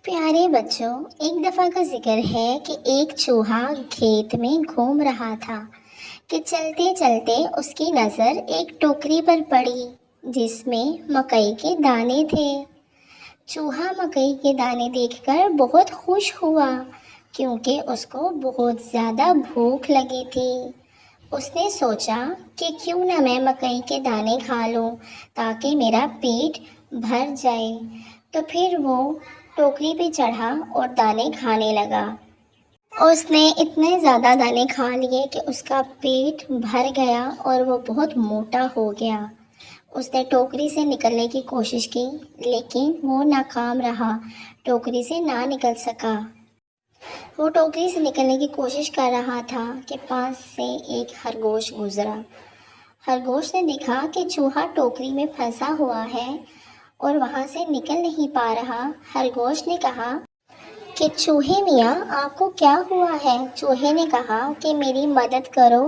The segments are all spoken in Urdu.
پیارے بچوں، ایک دفعہ کا ذکر ہے کہ ایک چوہا کھیت میں گھوم رہا تھا کہ چلتے چلتے اس کی نظر ایک ٹوکری پر پڑی جس میں مکئی کے دانے تھے۔ چوہا مکئی کے دانے دیکھ کر بہت خوش ہوا کیونکہ اس کو بہت زیادہ بھوک لگی تھی۔ اس نے سوچا کہ کیوں نہ میں مکئی کے دانے کھا لوں تاکہ میرا پیٹ بھر جائے۔ تو پھر وہ ٹوکری پہ چڑھا اور دانے کھانے لگا۔ اس نے اتنے زیادہ دانے کھا لیے کہ اس کا پیٹ بھر گیا اور وہ بہت موٹا ہو گیا۔ اس نے ٹوکری سے نکلنے کی کوشش کی لیکن وہ ناکام رہا، ٹوکری سے نہ نکل سکا۔ وہ ٹوکری سے نکلنے کی کوشش کر رہا تھا کہ پاس سے ایک خرگوش گزرا۔ خرگوش نے دیکھا کہ چوہا ٹوکری میں پھنسا ہوا ہے اور وہاں سے نکل نہیں پا رہا۔ خرگوش نے کہا کہ چوہے میاں، آپ کو کیا ہوا ہے؟ چوہے نے کہا کہ میری مدد کرو،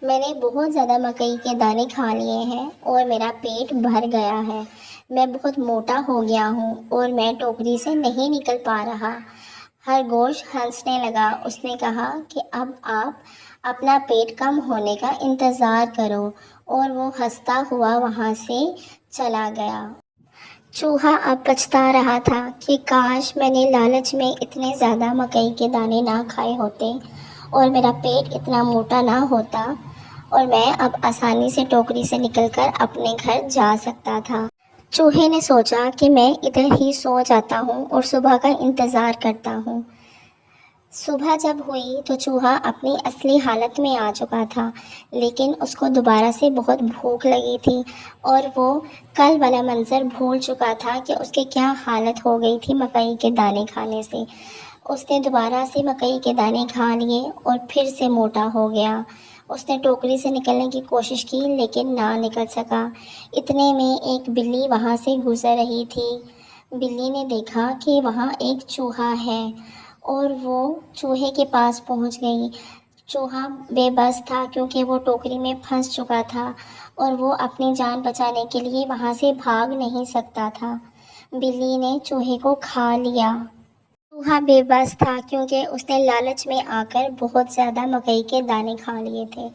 میں نے بہت زیادہ مکئی کے دانے کھا لیے ہیں اور میرا پیٹ بھر گیا ہے، میں بہت موٹا ہو گیا ہوں اور میں ٹوکری سے نہیں نکل پا رہا۔ خرگوش ہنسنے لگا۔ اس نے کہا کہ اب آپ اپنا پیٹ کم ہونے کا انتظار کرو، اور وہ ہنستا ہوا وہاں سے چلا گیا۔ چوہا اب پچھتا رہا تھا کہ کاش میں نے لالچ میں اتنے زیادہ مکئی کے دانے نہ کھائے ہوتے اور میرا پیٹ اتنا موٹا نہ ہوتا اور میں اب آسانی سے ٹوکری سے نکل کر اپنے گھر جا سکتا تھا۔ چوہے نے سوچا کہ میں ادھر ہی سو جاتا ہوں اور صبح کا انتظار کرتا ہوں۔ صبح جب ہوئی تو چوہا اپنی اصلی حالت میں آ چکا تھا، لیکن اس کو دوبارہ سے بہت بھوک لگی تھی اور وہ کل والا منظر بھول چکا تھا کہ اس کی کیا حالت ہو گئی تھی مکئی کے دانے کھانے سے۔ اس نے دوبارہ سے مکئی کے دانے کھا لیے اور پھر سے موٹا ہو گیا۔ اس نے ٹوکری سے نکلنے کی کوشش کی لیکن نہ نکل سکا۔ اتنے میں ایک بلی وہاں سے گزر رہی تھی۔ بلی نے دیکھا کہ وہاں ایک چوہا ہے اور وہ چوہے کے پاس پہنچ گئی۔ چوہا بے بس تھا کیونکہ وہ ٹوکری میں پھنس چکا تھا اور وہ اپنی جان بچانے کے لیے وہاں سے بھاگ نہیں سکتا تھا۔ بلی نے چوہے کو کھا لیا۔ چوہا بے بس تھا کیونکہ اس نے لالچ میں آ کر بہت زیادہ مکئی کے دانے کھا لیے تھے۔